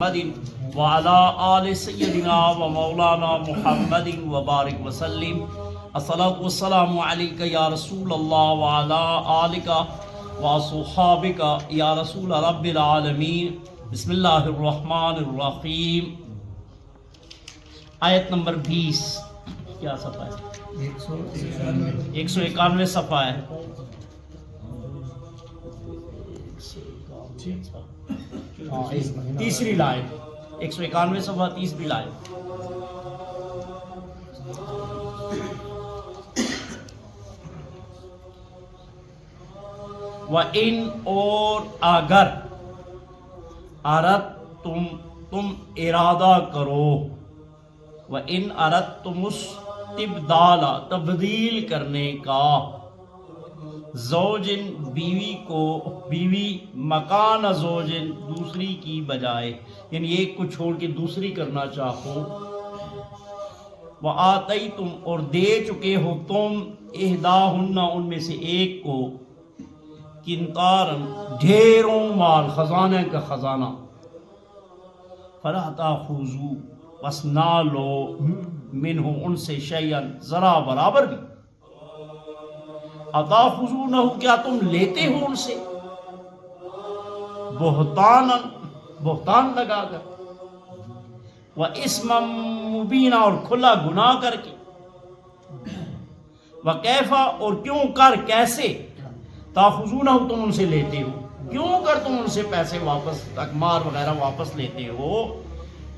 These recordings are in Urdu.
محمد وعلى آل سيدنا ومولانا محمد وبارك وسلم الصلاة والسلام عليك يا رسول الله وعلى آلك وصحابك يا رسول رب العالمين بسم الله الرحمن الرحیم۔ آیت نمبر 20 کیا صفحہ ہے؟ 191 صفحہ ہے۔ تیسری لائن 191 صفحہ تیسری لائن۔ وَإِنْ اور اگر تم ارادہ کرو، وَإِنْ أَرَدْتُمُ اسْتِبْدَالَ تبدیل کرنے کا، زوجن بیوی مکان زوجن دوسری کی بجائے، یعنی ایک کو چھوڑ کے دوسری کرنا چاہو، وَآتَيْتُمْ اور دے چکے ہو تم، احداہن ان میں سے ایک کو، قنطاراً ڈھیروں مال، خزانے کا خزانہ، فَلَا تَأْخُذُوا بس نہ لو، منہ ان سے شیئاً ذرا برابر بھی، اتاخذونہ کیا تم لیتے ہو ان سے، بہتان لگا کر، وَإِثْمًا مُبِينًا اور کھلا گناہ کر کے، وَكَيْفَ اور کیوں کر کیسے، تاخذونہ تم ان سے لیتے ہو، کیوں کر تم ان سے پیسے واپس، اقمار وغیرہ واپس لیتے ہو،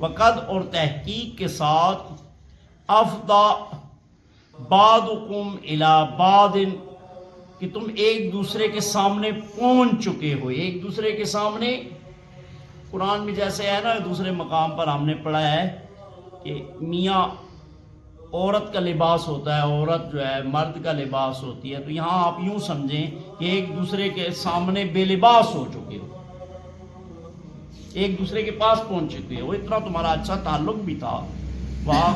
وقد اور تحقیق کے ساتھ، افضا بعضکم الی بعض کہ تم ایک دوسرے کے سامنے پہنچ چکے ہو، ایک دوسرے کے سامنے، قرآن میں جیسے ہے نا، دوسرے مقام پر ہم نے پڑھا ہے کہ میاں عورت کا لباس ہوتا ہے، عورت جو ہے مرد کا لباس ہوتی ہے، تو یہاں آپ یوں سمجھیں کہ ایک دوسرے کے سامنے بے لباس ہو چکے ہو، ایک دوسرے کے پاس پہنچ چکے ہو، اتنا تمہارا اچھا تعلق بھی تھا، واہ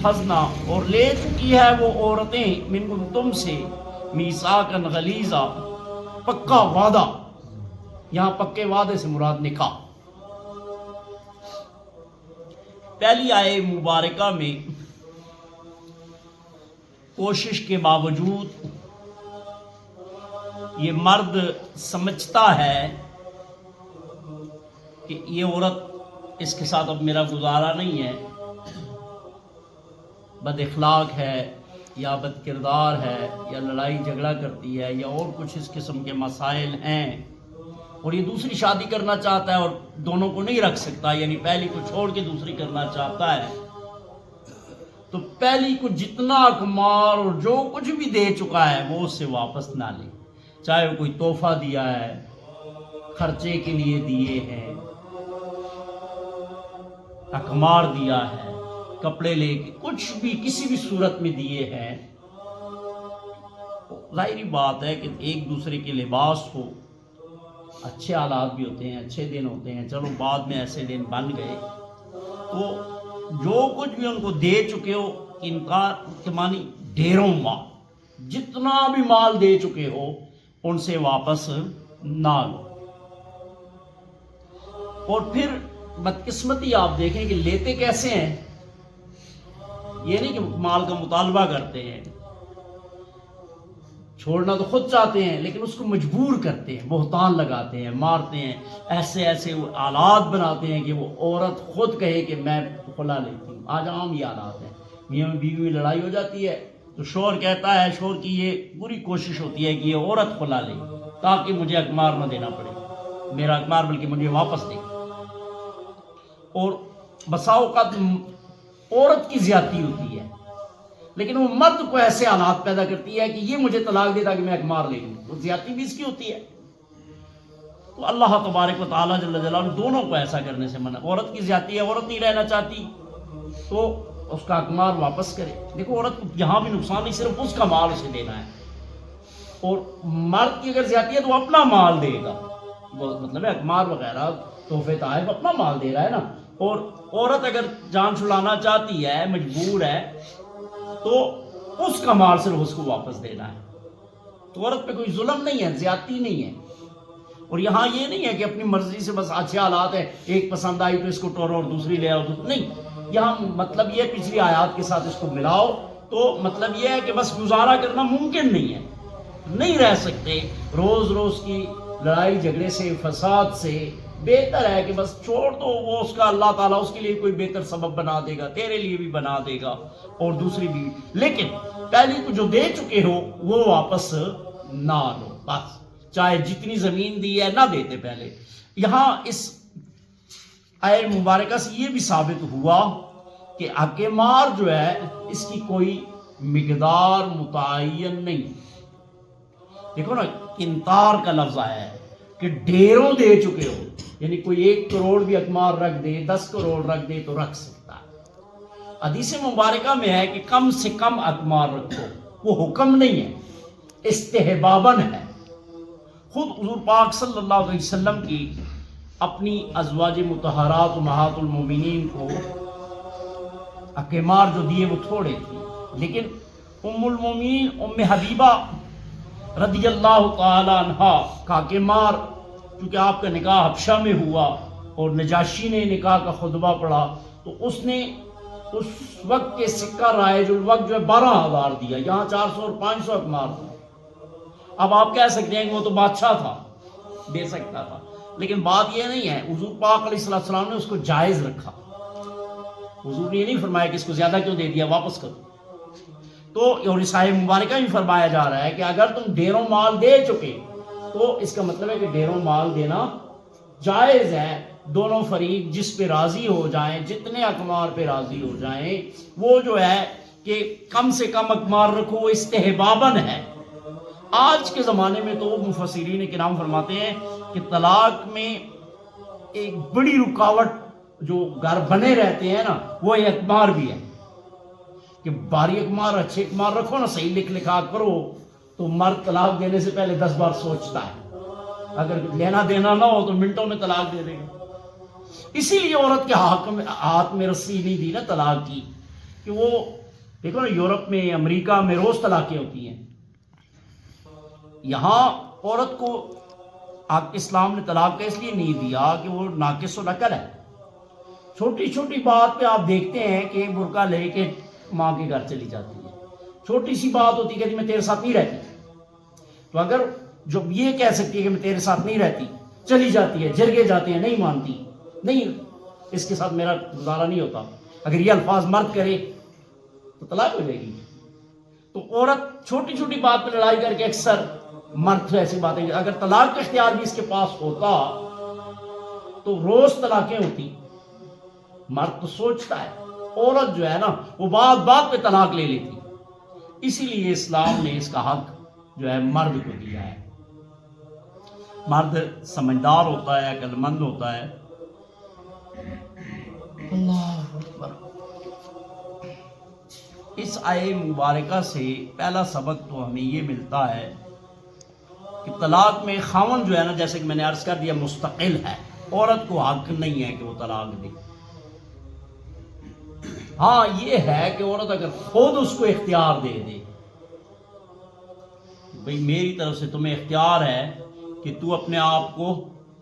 حسنا اور لے چکی ہے وہ عورتیں منکم تم سے، میثاقاً غلیظا پکا وعدہ، یہاں پکے وعدے سے مراد نکاح۔ پہلی آیے مبارکہ میں کوشش کے باوجود یہ مرد سمجھتا ہے کہ یہ عورت اس کے ساتھ اب میرا گزارا نہیں ہے، بد اخلاق ہے یا بد کردار ہے یا لڑائی جھگڑا کرتی ہے یا اور کچھ اس قسم کے مسائل ہیں، اور یہ دوسری شادی کرنا چاہتا ہے اور دونوں کو نہیں رکھ سکتا، یعنی پہلی کو چھوڑ کے دوسری کرنا چاہتا ہے، تو پہلی کو جتنا اقمار اور جو کچھ بھی دے چکا ہے وہ اس سے واپس نہ لے، چاہے وہ کوئی تحفہ دیا ہے، خرچے کے لیے دیے ہیں، اقمار دیا ہے، کپڑے لے کے کچھ بھی کسی بھی صورت میں دیے ہیں، ظاہری بات ہے کہ ایک دوسرے کے لباس ہو، اچھے حالات بھی ہوتے ہیں، اچھے دن ہوتے ہیں، چلو بعد میں ایسے دن بن گئے، تو جو کچھ بھی ان کو دے چکے ہو، انکار کے معنی ڈھیروں مال، جتنا بھی مال دے چکے ہو ان سے واپس نہ لو۔ اور پھر بدقسمتی آپ دیکھیں کہ لیتے کیسے ہیں، یہ نہیں کہ مال کا مطالبہ کرتے ہیں، چھوڑنا تو خود چاہتے ہیں لیکن اس کو مجبور کرتے ہیں، بہتان لگاتے ہیں، مارتے ہیں، ایسے ایسے آلات بناتے ہیں کہ وہ عورت خود کہے کہ میں خلا لیتی ہوں۔ آج عام یہ آلات ہیں، میاں بیوی میں لڑائی ہو جاتی ہے تو شوہر کہتا ہے، شوہر کی یہ پوری کوشش ہوتی ہے کہ یہ عورت خلا لے تاکہ مجھے اقمار نہ دینا پڑے، میرا اقمار بلکہ مجھے واپس دے، اور بسا اوقات عورت کی زیادتی ہوتی ہے لیکن وہ مرد کو ایسے حالات پیدا کرتی ہے کہ یہ مجھے طلاق دے تاکہ میں اقمار لے لوں، وہ زیادتی بھی اس کی ہوتی ہے۔ تو اللہ تبارک و تعالیٰ جل جلالہ دونوں کو ایسا کرنے سے منع، عورت کی زیادتی ہے، عورت نہیں رہنا چاہتی تو اس کا اقمار واپس کرے۔ دیکھو عورت کو یہاں بھی نقصان نہیں، صرف اس کا مال اسے دینا ہے، اور مرد کی اگر زیادتی ہے تو وہ اپنا مال دے گا، مطلب ہے اقمار وغیرہ تحفے تحائف اپنا مال دے رہا ہے نا، اور عورت اگر جان چھڑانا چاہتی ہے، مجبور ہے، تو اس کا مال صرف اس کو واپس دینا ہے، تو عورت پہ کوئی ظلم نہیں ہے، زیادتی نہیں ہے۔ اور یہاں یہ نہیں ہے کہ اپنی مرضی سے بس اچھے حالات ہے، ایک پسند آئی تو اس کو ٹورو اور دوسری لے آؤ، نہیں، یہاں مطلب یہ پچھلی آیات کے ساتھ اس کو ملاؤ، تو مطلب یہ ہے کہ بس گزارا کرنا ممکن نہیں ہے، نہیں رہ سکتے روز روز کی لڑائی جھگڑے سے، فساد سے، بہتر ہے کہ بس چھوڑ دو، وہ اس کا اللہ تعالیٰ اس کے لیے کوئی بہتر سبب بنا دے گا، تیرے لیے بھی بنا دے گا اور دوسری بھی، لیکن پہلی کو جو دے چکے ہو وہ واپس نہ لو، بس چاہے جتنی زمین دی ہے نہ دیتے پہلے۔ یہاں اس آیت مبارکہ سے یہ بھی ثابت ہوا کہ حق مار جو ہے اس کی کوئی مقدار متعین نہیں۔ دیکھو نا، کنتار کا لفظ آیا ہے کہ ڈھیروں دے چکے ہو، یعنی کوئی 1 کروڑ بھی اقمار رکھ دے، 10 کروڑ رکھ دے تو رکھ سکتا ہے۔ حدیث مبارکہ میں ہے کہ کم سے کم اقمار رکھو، وہ حکم نہیں ہے، استحباباً ہے۔ خود حضور پاک صلی اللہ علیہ وسلم کی اپنی ازواج مطہرات امہات المومنین کو اقمار جو دیے وہ تھوڑے تھے، لیکن ام المومنین ام حبیبہ رضی اللہ تعالی عنہ کا اقمار، کیونکہ آپ کا نکاح حبشہ میں ہوا اور نجاشی نے نکاح کا خطبہ پڑھا، تو اس نے اس وقت کے سکہ رائج الوقت جو ہے 12,000 دیا، یہاں 400 اور 500 اقمار تھا۔ اب آپ کہہ سکتے ہیں کہ وہ تو بادشاہ تھا، دے سکتا تھا، لیکن بات یہ نہیں ہے، حضور پاک علیہ السلام نے اس کو جائز رکھا۔ حضور نے یہ نہیں فرمایا کہ اس کو زیادہ کیوں دے دیا، واپس کرو۔ تو اور اس آیت مبارکہ میں فرمایا جا رہا ہے کہ اگر تم ڈھیروں مال دے چکے تو اس کا مطلب ہے کہ ڈھیروں مال دینا جائز ہے، دونوں فریق جس پہ راضی ہو جائیں، جتنے اقمار پہ راضی ہو جائیں، وہ جو ہے کہ کم سے کم اقمار رکھو، وہ استحباباً ہے۔ آج کے زمانے میں تو مفسرین کرام فرماتے ہیں کہ طلاق میں ایک بڑی رکاوٹ جو گھر بنے رہتے ہیں نا، وہ یہ اقمار بھی ہے کہ باری اقمار، اچھے اقمار رکھو نا، صحیح لکھ لکھا کرو، تو مرد طلاق دینے سے پہلے 10 بار سوچتا ہے، اگر لینا دینا نہ ہو تو منٹوں میں طلاق دے دے گا۔ اسی لیے عورت کے ہاتھ میں رسی نہیں دی نا طلاق کی، کہ وہ دیکھو نا یورپ میں، امریکہ میں روز طلاقیں ہوتی ہیں، یہاں عورت کو اسلام نے طلاق کا اس لیے نہیں دیا کہ وہ ناقص العقل ہے۔ چھوٹی چھوٹی بات پہ آپ دیکھتے ہیں کہ برقع لے کے ماں کے گھر چلی جاتی ہے، چھوٹی سی بات ہوتی ہے کہ میں تیرے ساتھ نہیں رہتی، تو اگر جب یہ کہہ سکتی ہے کہ میں تیرے ساتھ نہیں رہتی، چلی جاتی ہے، جرگے جاتے ہیں، نہیں مانتی، نہیں اس کے ساتھ میرا گزارا نہیں ہوتا، اگر یہ الفاظ مرد کرے تو طلاق ہو جائے گی۔ تو عورت چھوٹی چھوٹی بات پہ لڑائی کر کے اکثر مرد ایسی باتیں، اگر طلاق کا اختیار بھی اس کے پاس ہوتا تو روز طلاقیں ہوتی۔ مرد تو سوچتا ہے، عورت جو ہے نا وہ بات بات پہ طلاق لے لیتی، اسی لیے اسلام نے اس کا حق جو ہے مرد کو دیا ہے۔ مرد سمجھدار ہوتا ہے، عقل مند ہوتا ہے۔ اللہ اکبر۔ اس آیت مبارکہ سے پہلا سبق تو ہمیں یہ ملتا ہے کہ طلاق میں خاوند جو ہے نا، جیسے کہ میں نے عرض کر دیا، مستقل ہے، عورت کو حق نہیں ہے کہ وہ طلاق دے۔ ہاں یہ ہے کہ عورت اگر خود اس کو اختیار دے دے، بھئی میری طرف سے تمہیں اختیار ہے کہ تو اپنے آپ کو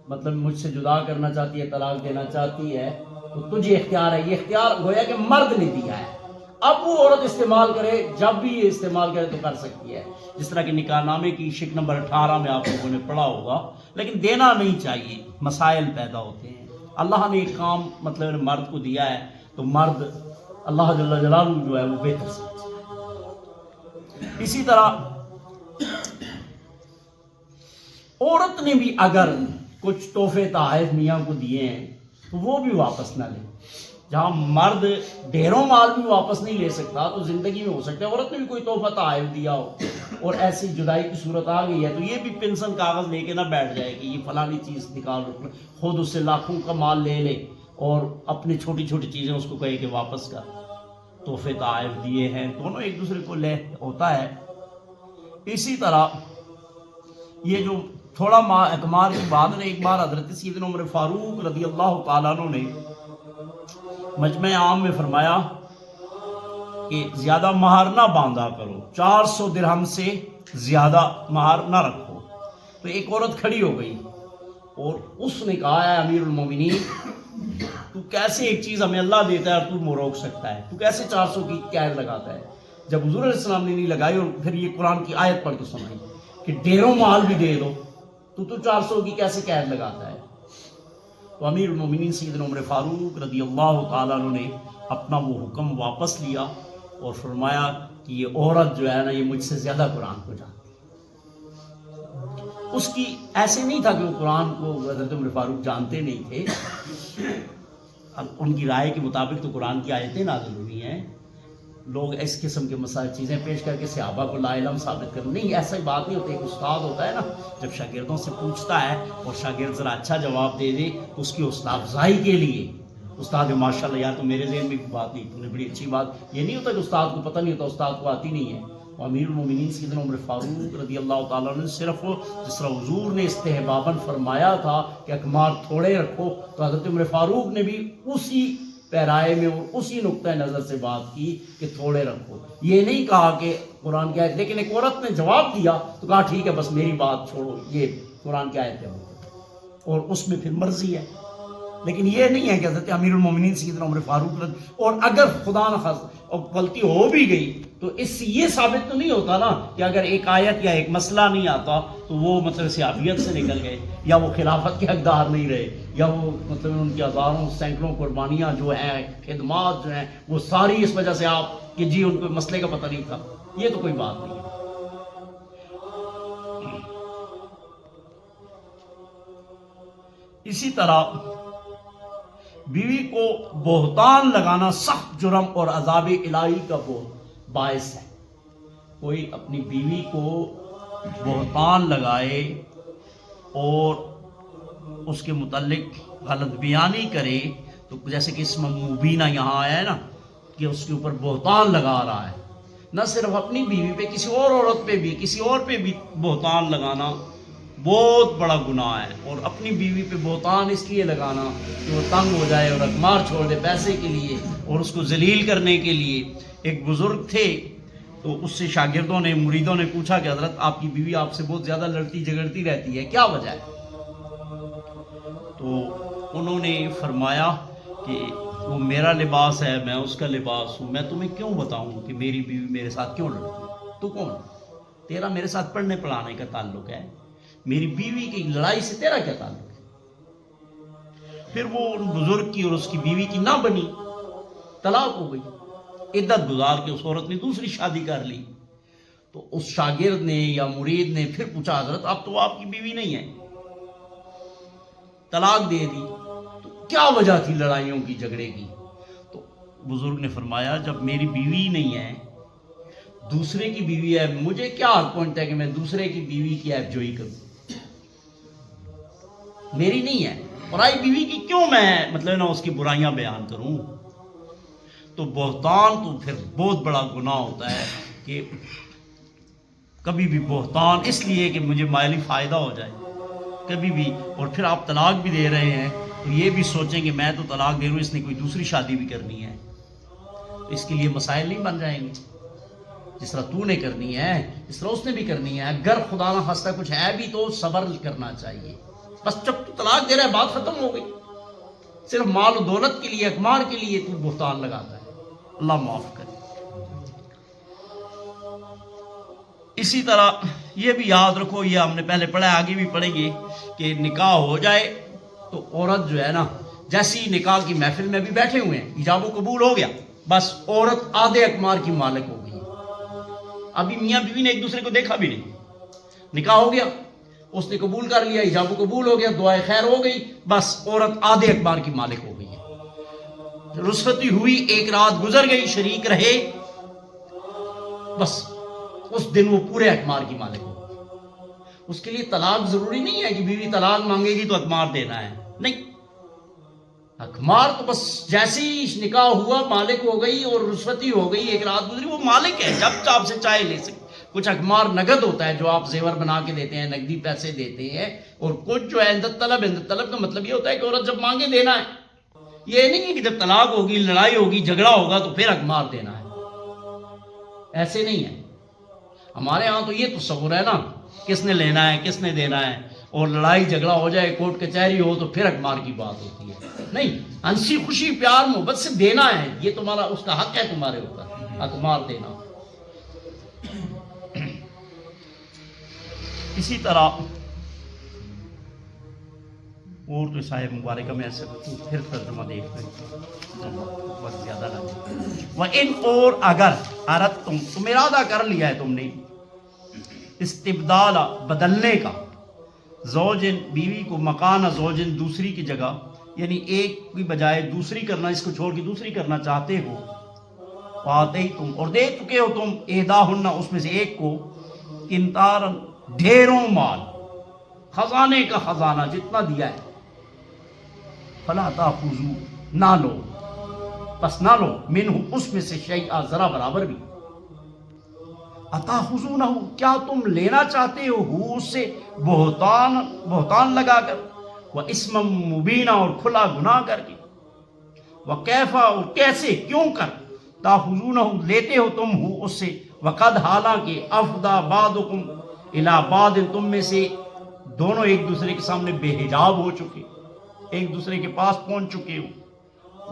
مطلب مجھ سے جدا کرنا چاہتی ہے، طلاق دینا چاہتی ہے، تو تجھے اختیار ہے، یہ اختیار گویا کہ مرد نے دیا ہے۔ اب وہ عورت استعمال کرے، جب بھی یہ استعمال کرے تو کر سکتی ہے، جس طرح کہ نکاح نامے کی شک نمبر 18 میں آپ لوگوں نے پڑھا ہوگا، لیکن دینا نہیں چاہیے، مسائل پیدا ہوتے ہیں۔ اللہ نے ایک کام مطلب مرد کو دیا ہے تو مرد اللہ جل جلالہ جو ہے وہ بہتر سمجھتا ہے۔ اسی طرح عورت نے بھی اگر کچھ تحفے تحائف میاں کو دیے ہیں تو وہ بھی واپس نہ لے۔ جہاں مرد ڈھیروں مال بھی واپس نہیں لے سکتا تو زندگی میں ہو سکتا ہے عورت نے بھی کوئی تحفہ تحائف دیا ہو اور ایسی جدائی کی صورت آ گئی ہے تو یہ بھی پنسن کاغذ لے کے نہ بیٹھ جائے کہ یہ فلانی چیز نکال، خود اس سے لاکھوں کا مال لے لے اور اپنی چھوٹی چھوٹی چیزیں اس کو کہے کہ واپس کر۔ تحفے تحائف دیے ہیں، دونوں ایک دوسرے کو لے ہوتا ہے۔ اسی طرح یہ جو تھوڑا اقمار کی بات نے، ایک بار حضرت سیدنا عمر فاروق رضی اللہ تعالیٰ عنہ نے مجمع عام میں فرمایا کہ زیادہ مہر نہ باندھا کرو، 400 درہم سے زیادہ مہر نہ رکھو۔ تو ایک عورت کھڑی ہو گئی اور اس نے کہا ہے امیر المومنین تو کیسے ایک چیز ہمیں اللہ دیتا ہے اور تو روک سکتا ہے، تو کیسے 400 کی قید لگاتا ہے؟ جب حضور علیہ السلام نے نہیں لگائی اور پھر یہ قرآن کی آیت پڑھ کے سنائی کہ ڈیروں مال بھی دے دو تو 400 کی کیسے قید لگاتا ہے؟ تو امیر المومنین سیدنا عمر فاروق رضی اللہ تعالیٰ عنہ نے اپنا وہ حکم واپس لیا اور فرمایا کہ یہ عورت جو ہے نا یہ مجھ سے زیادہ قرآن کو جانتی ہے۔ اس کی ایسے نہیں تھا کہ وہ قرآن کو حضرت عمر فاروق جانتے نہیں تھے، اب ان کی رائے کے مطابق تو قرآن کی آیتیں نازل ہوئی ہیں، لوگ اس قسم کے مسائل چیزیں پیش کر کے صحابہ کو لا علم ثابت کریں، نہیں ایسا ہی بات نہیں ہوتی۔ ایک استاد ہوتا ہے نا، جب شاگردوں سے پوچھتا ہے اور شاگرد ذرا اچھا جواب دے دے تو اس کی حوصلہ افزائی کے لیے استاد ماشاء اللہ یار تو میرے ذہن میں کوئی بات نہیں، تم نے بڑی اچھی بات، یہ نہیں ہوتا کہ استاد کو پتہ نہیں ہوتا، استاد کو آتی نہیں ہے۔ امیر المومنین سیدنا عمر فاروق رضی اللہ تعالیٰ نے صرف جس طرح حضور نے استحباباً فرمایا تھا کہ اقمار تھوڑے رکھو، تو حضرت عمر فاروق نے بھی اسی پیرائے میں اور اسی نقطۂ نظر سے بات کی کہ تھوڑے رکھو، یہ نہیں کہا کہ قرآن کی آیت۔ لیکن ایک عورت نے جواب دیا تو کہا ٹھیک ہے بس میری بات چھوڑو، یہ قرآن کی آیت ہے اور اس میں پھر مرضی ہے۔ لیکن یہ نہیں ہے کہ حضرت امیر المومنین سیدنا عمر فاروق اور اگر خدا نخواستہ اور غلطی ہو بھی گئی تو اس سے یہ ثابت تو نہیں ہوتا نا کہ اگر ایک آیت یا ایک مسئلہ نہیں آتا تو وہ مطلب صحابیت سے نکل گئے یا وہ خلافت کے حقدار نہیں رہے یا وہ مطلب ان کی ہزاروں سینکڑوں قربانیاں جو ہیں، خدمات جو ہیں، وہ ساری اس وجہ سے آپ کہ جی ان کو مسئلے کا پتہ نہیں تھا، یہ تو کوئی بات نہیں ہے۔ اسی طرح بیوی کو بہتان لگانا سخت جرم اور عذاب الہی کا باعث ہے۔ کوئی اپنی بیوی کو بہتان لگائے اور اس کے متعلق غلط بیانی کرے، تو جیسے کہ اسم مبینہ یہاں آیا ہے نا کہ اس کے اوپر بہتان لگا رہا ہے، نہ صرف اپنی بیوی پہ، کسی اور عورت پہ بھی، کسی اور پہ بھی بہتان لگانا بہت بڑا گناہ ہے۔ اور اپنی بیوی پہ بہتان اس لیے لگانا کہ وہ تنگ ہو جائے اور اقمار چھوڑ دے پیسے کے لیے اور اس کو ذلیل کرنے کے لیے۔ ایک بزرگ تھے تو اس سے شاگردوں نے، مریدوں نے پوچھا کہ حضرت آپ کی بیوی آپ سے بہت زیادہ لڑتی جھگڑتی رہتی ہے، کیا وجہ ہے؟ تو انہوں نے فرمایا کہ وہ میرا لباس ہے، میں اس کا لباس ہوں، میں تمہیں کیوں بتاؤں کہ میری بیوی میرے ساتھ کیوں لڑتی ہے؟ تو کون؟ تیرا میرے ساتھ پڑھنے پڑھانے کا تعلق ہے، میری بیوی کی لڑائی سے تیرا کیا تعلق ہے؟ پھر وہ ان بزرگ کی اور اس کی بیوی کی نہ بنی، طلاق ہو گئی، عدت گزار کے اس عورت نے دوسری شادی کر لی۔ تو اس شاگرد نے یا مرید نے پھر پوچھا حضرت اب تو آپ کی بیوی نہیں ہے، طلاق دے دی، تو کیا وجہ تھی لڑائیوں کی جھگڑے کی؟ تو بزرگ نے فرمایا جب میری بیوی نہیں ہے، دوسرے کی بیوی ہے، مجھے کیا حق پہنچتا ہے کہ میں دوسرے کی بیوی کی عیب جوئی کروں؟ میری نہیں ہے، پرائی بیوی کی کیوں میں مطلب نا اس کی برائیاں بیان کروں؟ تو بہتان تو پھر بہت بڑا گناہ ہوتا ہے کہ کبھی بھی بہتان اس لیے کہ مجھے مالی فائدہ ہو جائے کبھی بھی، اور پھر آپ طلاق بھی دے رہے ہیں تو یہ بھی سوچیں کہ میں تو طلاق دے رہا ہوں، اس نے کوئی دوسری شادی بھی کرنی ہے، تو اس کے لیے مسائل نہیں بن جائیں گے؟ جس طرح تو نے کرنی ہے اس طرح اس نے بھی کرنی ہے، اگر خدا نہ خواستہ کچھ ہے بھی تو صبر کرنا چاہیے۔ بس جب تو طلاق دے رہا ہے بات ختم ہو گئی، صرف مال و دولت کے لیے، اقمار کے لیے تو بہتان لگاتا ہے، اللہ معاف کرے۔ اسی طرح یہ بھی یاد رکھو، یہ ہم نے پہلے پڑھا ہے، آگے بھی پڑھیں گے کہ نکاح ہو جائے تو عورت جو ہے نا، جیسی نکاح کی محفل میں بھی بیٹھے ہوئے ہیں، ایجاب و قبول ہو گیا، بس عورت آدھے اقمار کی مالک ہو گئی۔ ابھی میاں بیوی نے ایک دوسرے کو دیکھا بھی نہیں، نکاح ہو گیا، اس نے قبول کر لیا، ایجاب و قبول ہو گیا، دعائے خیر ہو گئی، بس عورت آدھے اقمار کی مالک ہو گئی ہے۔ رخصتی ہوئی، ایک رات گزر گئی، شریک رہے، بس اس دن وہ پورے اقمار کی مالک ہو۔ اس کے لیے طلاق ضروری نہیں ہے کہ بیوی طلاق مانگے گی تو اقمار دینا ہے، نہیں، اقمار تو بس جیسے ہی نکاح ہوا مالک ہو گئی اور رخصتی ہو گئی، ایک رات گزری، وہ مالک ہے، جب آپ سے چاہے لے سکتے۔ کچھ اقمار نگد ہوتا ہے جو آپ زیور بنا کے دیتے ہیں، نقدی پیسے دیتے ہیں، اور کچھ جو ہے عندت طلب کا مطلب یہ ہوتا ہے کہ عورت جب مانگے دینا ہے، یہ نہیں ہے کہ جب طلاق ہوگی، لڑائی ہوگی، جھگڑا ہوگا تو پھر اقمار دینا ہے، ایسے نہیں ہے۔ ہمارے ہاں تو یہ تصور ہے نا، کس نے لینا ہے، کس نے دینا ہے، اور لڑائی جھگڑا ہو جائے, کورٹ کچہری ہو, تو پھر اخبار کی بات ہوتی ہے. نہیں, ہنسی خوشی پیار محبت سے دینا ہے, یہ تمہارا اس کا حق ہے تمہارے اوپر, اخبار دینا. اسی طرح اور تو صاحب مبارکہ میں ایسے پھر ترجمہ دیکھتے ہیں بہت زیادہ لگا. وَإِنْ, اور اگر اردتم, تم ارادہ کر لیا ہے تم نے, استبدال, بدلنے کا, زوجن, بیوی کو, مکان زوجن, دوسری کی جگہ, یعنی ایک کی بجائے دوسری کرنا, اس کو چھوڑ کے دوسری کرنا چاہتے ہو. وَآتَيْتُمْ, اور دے چکے ہو تم, احداہن, اس میں سے ایک کو, قنطاراً, ڈھیروں مال, خزانے کا خزانہ جتنا دیا ہے, فلا تاخذوا, نہ لو, بس نہ لو, منہ, اس میں سے, شیئا, ذرا برابر بھی. اتاخذونہ, کیا تم لینا چاہتے ہو اس سے, بہتان لگا کر, وہ اسم مبینہ, اور کھلا گناہ کر کے, وہ کیفا, اور کیسے, کیوں کر, تاخذونہ, لیتے ہو تم ہو اس سے, وقد, حالانکہ, افدا بعضکم الی بعض, تم میں سے دونوں ایک دوسرے کے سامنے بے حجاب ہو چکے, ایک دوسرے کے پاس پہنچ چکے ہو.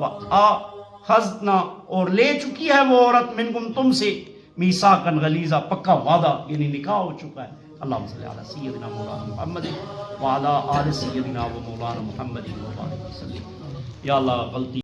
وَآخَذْنَا, اور لے چکی ہے وہ عورت, منکم, تم سے, میثاقاً غلیظا, پکا وعدہ, یعنی نکاح ہو چکا ہے. اللہم صلی علی سیدنا مولانا محمد وعلی آل سیدنا و مولانا محمد وبارک وسلم. یا اللہ, غلطی